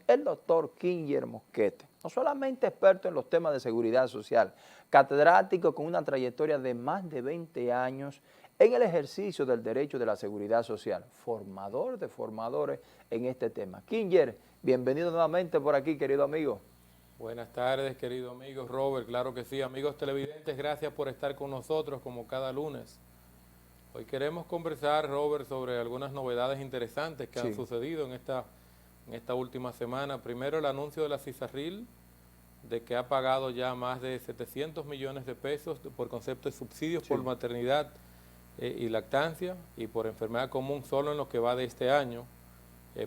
el doctor Kinger Mosquete, no solamente experto en los temas de seguridad social, catedrático con una trayectoria de más de 20 años en el ejercicio del derecho de la seguridad social, formador de formadores en este tema. Kinger, bienvenido nuevamente por aquí, querido amigo. Buenas tardes, querido amigo Robert, claro que sí. Amigos televidentes, gracias por estar con nosotros como cada lunes. Hoy queremos conversar, Robert, sobre algunas novedades interesantes que han sucedido en esta última semana. Primero, el anuncio de la CISARRIL de que ha pagado ya más de 700 millones de pesos por concepto de subsidios por maternidad y lactancia y por enfermedad común solo en lo que va de este año.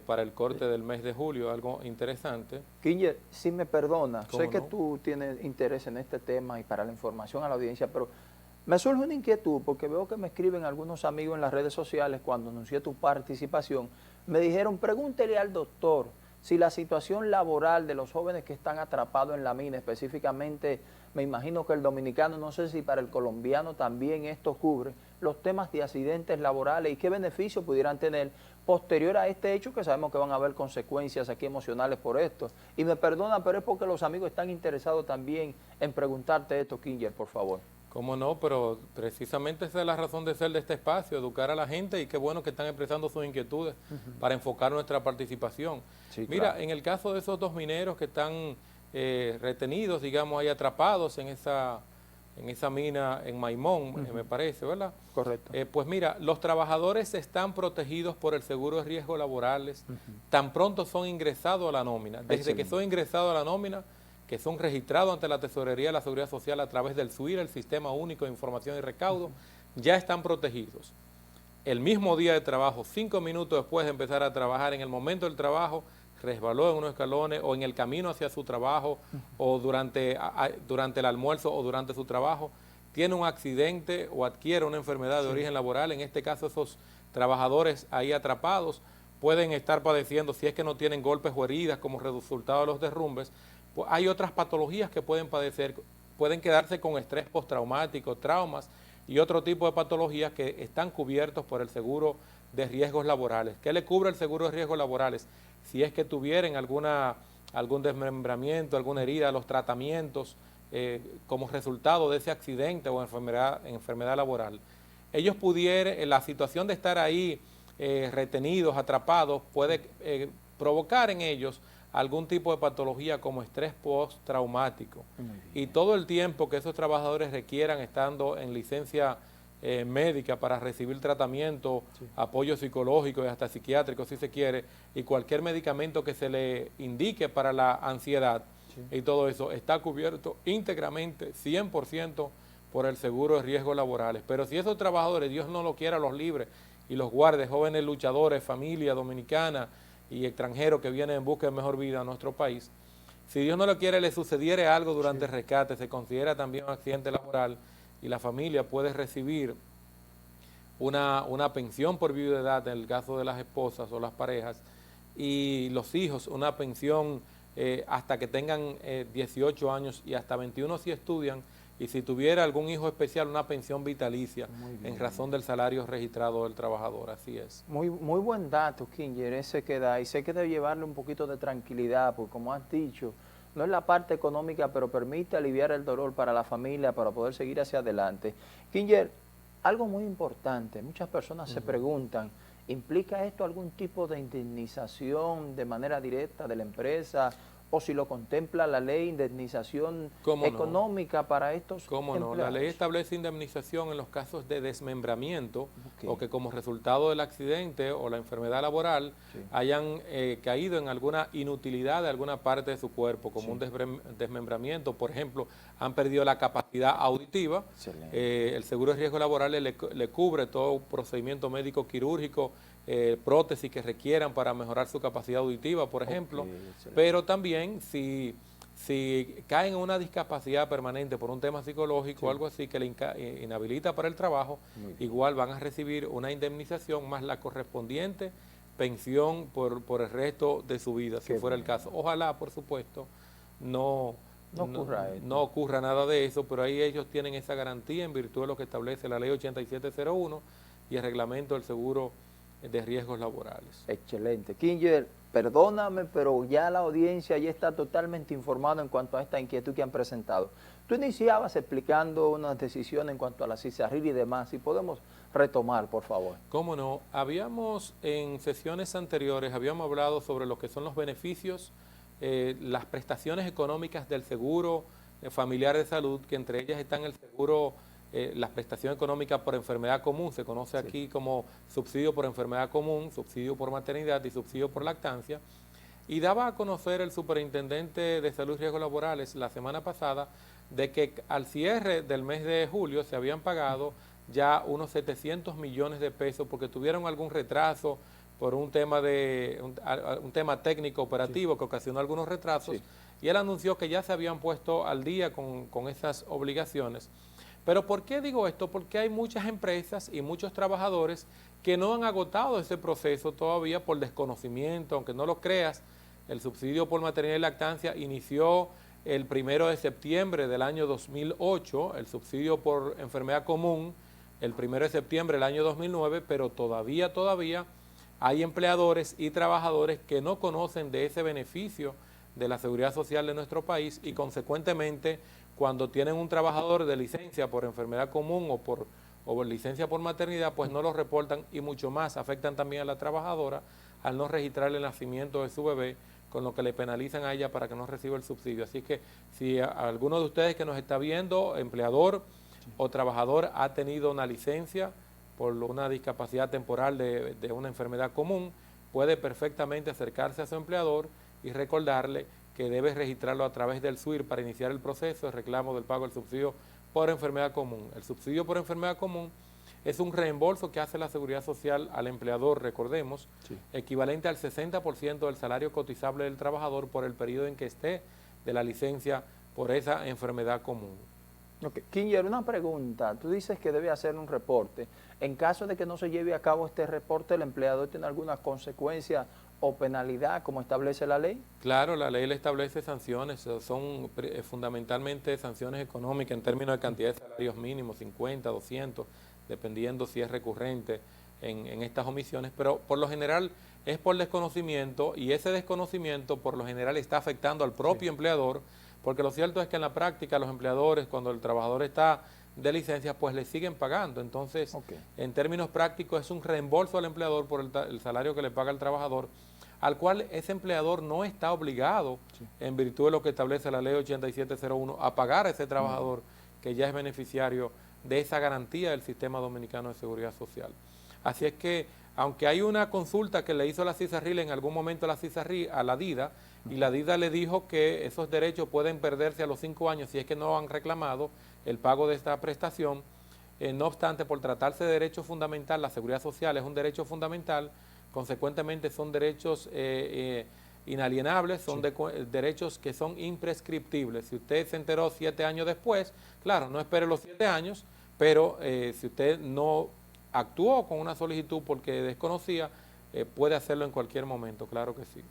Para el corte del mes de julio, algo interesante. Kinger, si me perdona, sé que no? tú tienes interés en este tema y para la información a la audiencia, pero me surge una inquietud porque veo que me escriben algunos amigos en las redes sociales cuando anuncié tu participación, me dijeron, pregúntele al doctor si la situación laboral de los jóvenes que están atrapados en la mina, específicamente, me imagino que el dominicano, no sé si para el colombiano también esto cubre, los temas de accidentes laborales y qué beneficios pudieran tener posterior a este hecho, que sabemos que van a haber consecuencias aquí emocionales por esto. Y me perdona, pero es porque los amigos están interesados también en preguntarte esto, Kinger, por favor. Cómo no, pero precisamente esa es la razón de ser de este espacio, educar a la gente, y qué bueno que están expresando sus inquietudes para enfocar nuestra participación. Sí, Mira, claro. en el caso de esos dos mineros que están retenidos, digamos, ahí atrapados en esa mina en Maimón, me parece, ¿verdad? Correcto. Pues mira, los trabajadores están protegidos por el seguro de riesgos laborales, tan pronto son ingresados a la nómina. Desde que son ingresados a la nómina, que son registrados ante la Tesorería de la Seguridad Social a través del SUIR, el Sistema Único de Información y Recaudo, ya están protegidos. El mismo día de trabajo, 5 minutos después de empezar a trabajar, en el momento del trabajo, resbaló en unos escalones o en el camino hacia su trabajo o durante el almuerzo o durante su trabajo, tiene un accidente o adquiere una enfermedad de origen laboral. En este caso, esos trabajadores ahí atrapados pueden estar padeciendo, si es que no tienen golpes o heridas como resultado de los derrumbes, pues hay otras patologías que pueden padecer, pueden quedarse con estrés postraumático, traumas y otro tipo de patologías que están cubiertos por el seguro de riesgos laborales. ¿Qué le cubre el seguro de riesgos laborales? Si es que tuvieran algún desmembramiento, alguna herida, los tratamientos como resultado de ese accidente o enfermedad laboral. Ellos pudieran, la situación de estar ahí retenidos, atrapados, puede provocar en ellos algún tipo de patología como estrés postraumático. Y todo el tiempo que esos trabajadores requieran estando en licencia médica para recibir tratamiento, apoyo psicológico y hasta psiquiátrico si se quiere, y cualquier medicamento que se le indique para la ansiedad y todo eso está cubierto íntegramente, 100% por el seguro de riesgos laborales. Pero si esos trabajadores, Dios no lo quiera, los libre y los guarde, jóvenes luchadores, familia dominicana y extranjeros que vienen en busca de mejor vida a nuestro país, si Dios no lo quiere, le sucediera algo durante el rescate, se considera también un accidente laboral y la familia puede recibir una pensión por viudedad en el caso de las esposas o las parejas, y los hijos una pensión hasta que tengan 18 años y hasta 21 si estudian, y si tuviera algún hijo especial, una pensión vitalicia en razón del salario registrado del trabajador. Así es. Muy buen dato, Kinger, ese que da, y sé que debe llevarle un poquito de tranquilidad, porque como has dicho, no es la parte económica, pero permite aliviar el dolor para la familia, para poder seguir hacia adelante. Kinger, algo muy importante, muchas personas se preguntan, ¿implica esto algún tipo de indemnización de manera directa de la empresa? O si lo contempla la ley, indemnización económica para estos empleados. La ley establece indemnización en los casos de desmembramiento o que como resultado del accidente o la enfermedad laboral hayan caído en alguna inutilidad de alguna parte de su cuerpo, como un desmembramiento, por ejemplo, han perdido la capacidad auditiva. El seguro de riesgo laboral le cubre todo procedimiento médico quirúrgico, prótesis que requieran para mejorar su capacidad auditiva, por ejemplo, pero también si caen en una discapacidad permanente por un tema psicológico o algo así que le inhabilita para el trabajo, igual van a recibir una indemnización más la correspondiente pensión por el resto de su vida, si fuera el caso. Ojalá, por supuesto, no ocurra nada de eso, pero ahí ellos tienen esa garantía en virtud de lo que establece la ley 8701 y el reglamento del seguro de riesgos laborales. Excelente. Kinger, perdóname, pero ya la audiencia ya está totalmente informada en cuanto a esta inquietud que han presentado. Tú iniciabas explicando unas decisiones en cuanto a la CISARRIL y demás, si podemos retomar, por favor. ¿Cómo no? Habíamos en sesiones anteriores, habíamos hablado sobre lo que son los beneficios, las prestaciones económicas del seguro familiar de salud, que entre ellas están el seguro, las prestaciones económicas por enfermedad común, se conoce aquí como subsidio por enfermedad común, subsidio por maternidad y subsidio por lactancia. Y daba a conocer el superintendente de Salud y Riesgos Laborales la semana pasada de que al cierre del mes de julio se habían pagado ya unos 700 millones de pesos porque tuvieron algún retraso por un tema un tema técnico operativo que ocasionó algunos retrasos, y él anunció que ya se habían puesto al día con esas obligaciones. Pero ¿por qué digo esto? Porque hay muchas empresas y muchos trabajadores que no han agotado ese proceso todavía por desconocimiento, aunque no lo creas. El subsidio por maternidad y lactancia inició el 1 de septiembre del año 2008, el subsidio por enfermedad común el 1 de septiembre del año 2009, pero todavía hay empleadores y trabajadores que no conocen de ese beneficio de la seguridad social de nuestro país y consecuentemente cuando tienen un trabajador de licencia por enfermedad común o licencia por maternidad, pues no lo reportan y mucho más afectan también a la trabajadora al no registrar el nacimiento de su bebé, con lo que le penalizan a ella para que no reciba el subsidio. Así que si alguno de ustedes que nos está viendo, empleador o trabajador, ha tenido una licencia por una discapacidad temporal de una enfermedad común, puede perfectamente acercarse a su empleador y recordarle que debe registrarlo a través del SUIR para iniciar el proceso de reclamo del pago del subsidio por enfermedad común. El subsidio por enfermedad común es un reembolso que hace la Seguridad Social al empleador, recordemos, equivalente al 60% del salario cotizable del trabajador por el periodo en que esté de la licencia por esa enfermedad común. Okay. Kinger, una pregunta. Tú dices que debe hacer un reporte. En caso de que no se lleve a cabo este reporte, ¿el empleador tiene alguna consecuencia o penalidad como establece la ley? Claro, la ley le establece sanciones, son fundamentalmente sanciones económicas en términos de cantidad de salarios mínimos, 50, 200, dependiendo si es recurrente en estas omisiones, pero por lo general es por desconocimiento y ese desconocimiento por lo general está afectando al propio empleador, porque lo cierto es que en la práctica los empleadores, cuando el trabajador está de licencia, pues le siguen pagando. Entonces, en términos prácticos, es un reembolso al empleador por el salario que le paga el trabajador, al cual ese empleador no está obligado, en virtud de lo que establece la ley 8701, a pagar a ese trabajador que ya es beneficiario de esa garantía del Sistema Dominicano de Seguridad Social. Así es que, aunque hay una consulta que le hizo la CISARRIL en algún momento a la DIDA, y la DIDA le dijo que esos derechos pueden perderse a los 5 años si es que no han reclamado el pago de esta prestación. No obstante, por tratarse de derecho fundamental, la seguridad social es un derecho fundamental, consecuentemente son derechos inalienables, son derechos que son imprescriptibles. Si usted se enteró 7 años después, claro, no espere los 7 años, pero si usted no actuó con una solicitud porque desconocía, puede hacerlo en cualquier momento, claro que sí.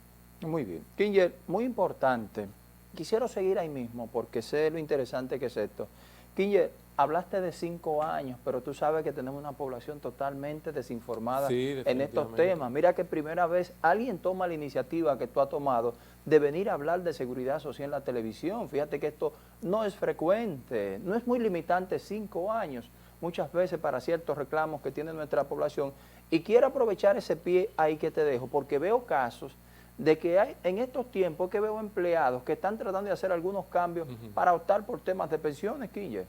Muy bien. Kinger, muy importante. Quisiera seguir ahí mismo porque sé lo interesante que es esto. Kinger, hablaste de 5 años, pero tú sabes que tenemos una población totalmente desinformada en estos temas. Mira que primera vez alguien toma la iniciativa que tú has tomado de venir a hablar de seguridad social en la televisión. Fíjate que esto no es frecuente, no es muy limitante 5 años, muchas veces para ciertos reclamos que tiene nuestra población. Y quiero aprovechar ese pie ahí que te dejo, porque veo casos de que hay en estos tiempos que veo empleados que están tratando de hacer algunos cambios para optar por temas de pensiones, Kinger.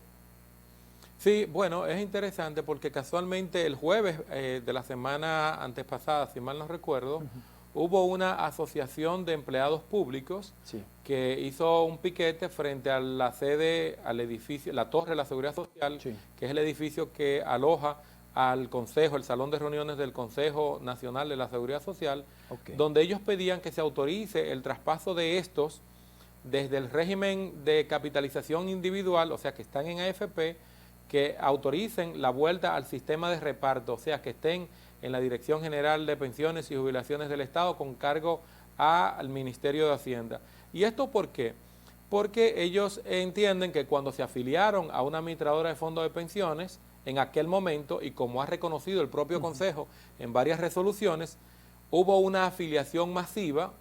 Sí, bueno, es interesante porque casualmente el jueves de la semana antes pasada, si mal no recuerdo, hubo una asociación de empleados públicos que hizo un piquete frente a la sede, al edificio, la Torre de la Seguridad Social, que es el edificio que aloja al Consejo, el Salón de Reuniones del Consejo Nacional de la Seguridad Social, donde ellos pedían que se autorice el traspaso de estos desde el régimen de capitalización individual, o sea, que están en AFP, que autoricen la vuelta al sistema de reparto, o sea, que estén en la Dirección General de Pensiones y Jubilaciones del Estado con cargo al Ministerio de Hacienda. ¿Y esto por qué? Porque ellos entienden que cuando se afiliaron a una administradora de fondos de pensiones, en aquel momento, y como ha reconocido el propio Consejo en varias resoluciones, hubo una afiliación masiva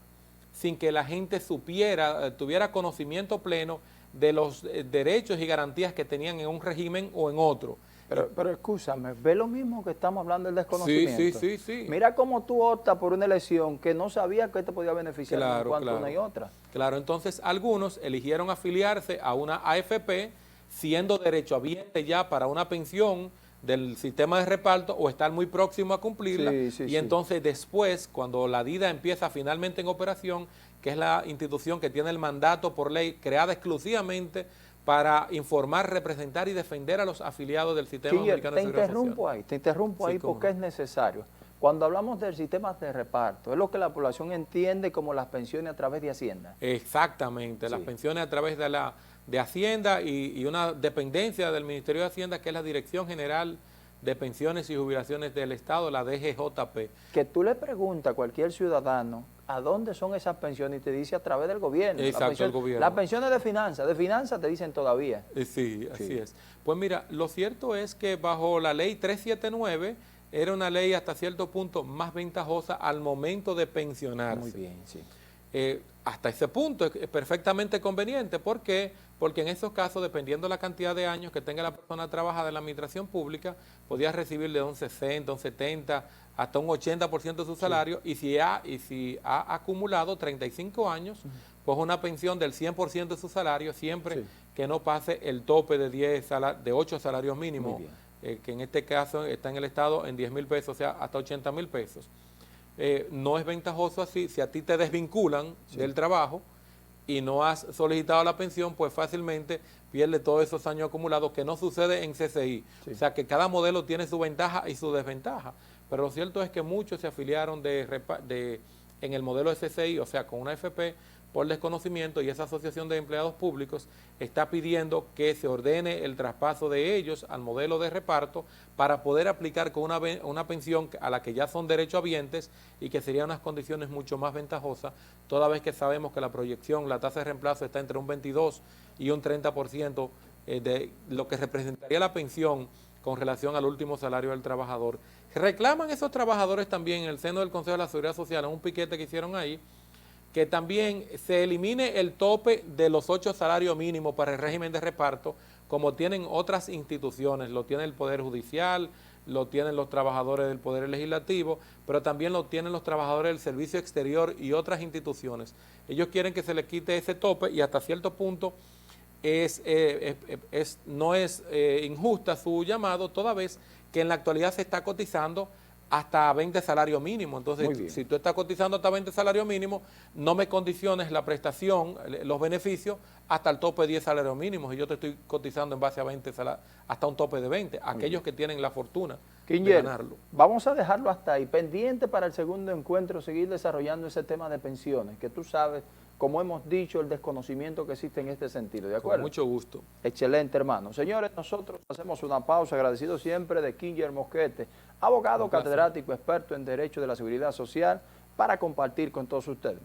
sin que la gente supiera, tuviera conocimiento pleno de los derechos y garantías que tenían en un régimen o en otro. Pero escúchame, ¿ve lo mismo que estamos hablando del desconocimiento? Sí. Mira cómo tú optas por una elección que no sabía que te podía beneficiar en cuanto a una y otra. Claro, entonces algunos eligieron afiliarse a una AFP siendo derechohabiente ya para una pensión del sistema de reparto o estar muy próximo a cumplirla, y entonces después, cuando la DIDA empieza finalmente en operación, que es la institución que tiene el mandato por ley creada exclusivamente para informar, representar y defender a los afiliados del sistema dominicano de seguridad social. Te interrumpo ahí porque es necesario. Cuando hablamos del sistema de reparto, es lo que la población entiende como las pensiones a través de Hacienda. Exactamente, las pensiones a través de Hacienda y una dependencia del Ministerio de Hacienda, que es la Dirección General de Pensiones y Jubilaciones del Estado, la DGJP. Que tú le preguntas a cualquier ciudadano a dónde son esas pensiones y te dice a través del gobierno. Exacto, el gobierno. Las pensiones de finanzas te dicen todavía. Sí, así es. Pues mira, lo cierto es que bajo la ley 379 era una ley hasta cierto punto más ventajosa al momento de pensionarse. Muy bien, sí. Hasta ese punto es perfectamente conveniente. ¿Por qué? Porque en esos casos, dependiendo de la cantidad de años que tenga la persona trabajada en la administración pública, podía recibir de un 60, un 70, hasta un 80% de su salario, y si ha acumulado 35 años, pues una pensión del 100% de su salario, siempre que no pase el tope de 8 salarios mínimos, que en este caso está en el Estado en 10,000 pesos, o sea, hasta 80,000 pesos. No es ventajoso así. Si a ti te desvinculan del trabajo y no has solicitado la pensión, pues fácilmente pierdes todos esos años acumulados, que no sucede en CCI. O sea que cada modelo tiene su ventaja y su desventaja. Pero lo cierto es que muchos se afiliaron en el modelo de CCI, o sea, con una AFP, por desconocimiento, y esa Asociación de Empleados Públicos está pidiendo que se ordene el traspaso de ellos al modelo de reparto para poder aplicar con una pensión a la que ya son derechohabientes y que serían unas condiciones mucho más ventajosas, toda vez que sabemos que la proyección, la tasa de reemplazo está entre un 22 y un 30% de lo que representaría la pensión con relación al último salario del trabajador. Reclaman esos trabajadores también en el seno del Consejo de la Seguridad Social, en un piquete que hicieron ahí, que también se elimine el tope de los 8 salarios mínimos para el régimen de reparto, como tienen otras instituciones, lo tiene el Poder Judicial, lo tienen los trabajadores del Poder Legislativo, pero también lo tienen los trabajadores del Servicio Exterior y otras instituciones. Ellos quieren que se les quite ese tope, y hasta cierto punto no es injusta su llamado, toda vez que en la actualidad se está cotizando hasta 20 salarios mínimos. Entonces, si tú estás cotizando hasta 20 salarios mínimos, no me condiciones la prestación, los beneficios, hasta el tope de 10 salarios mínimos, y yo te estoy cotizando en base a 20 hasta un tope de 20, aquellos que tienen la fortuna de ganarlo. Vamos a dejarlo hasta ahí, pendiente para el segundo encuentro, seguir desarrollando ese tema de pensiones, que tú sabes, como hemos dicho, el desconocimiento que existe en este sentido, ¿de acuerdo? Con mucho gusto. Excelente, hermano. Señores, nosotros hacemos una pausa, agradecido siempre de Kinger Mosquete, abogado, catedrático, experto en Derecho de la Seguridad Social, para compartir con todos ustedes.